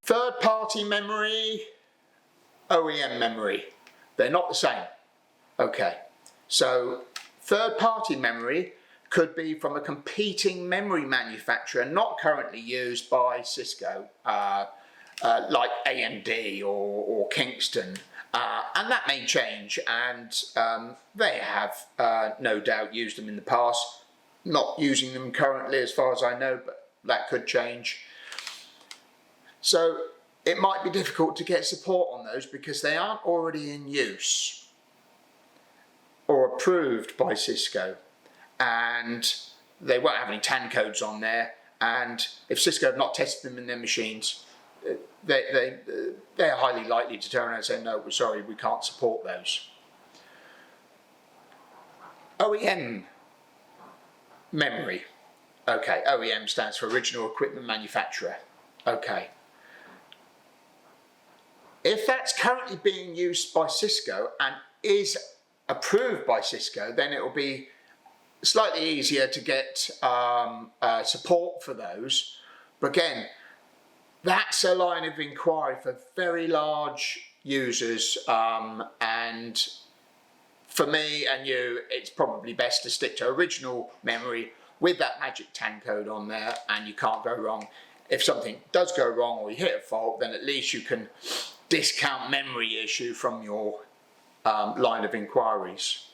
Third-party memory, OEM memory, they're not the same. Okay, so third-party memory could be from a competing memory manufacturer not currently used by Cisco, like AMD or Kingston, and that may change, and they have no doubt used them in the past, not using them currently as far as I know, but that could change. So it might be difficult to get support on those because they aren't already in use or approved by Cisco, and they won't have any TAN codes on there, and if Cisco have not tested them in their machines, they're highly likely to turn around and say, no, we're sorry, we can't support those. OEM memory. Okay, OEM stands for original equipment manufacturer. Okay. If that's currently being used by Cisco and is approved by Cisco, then it will be slightly easier to get support for those. But again, that's a line of inquiry for very large users, and for me and you, it's probably best to stick to original memory with that magic TAN code on there, and you can't go wrong. If something does go wrong or you hit a fault, then at least you can discount memory issue from your line of inquiries.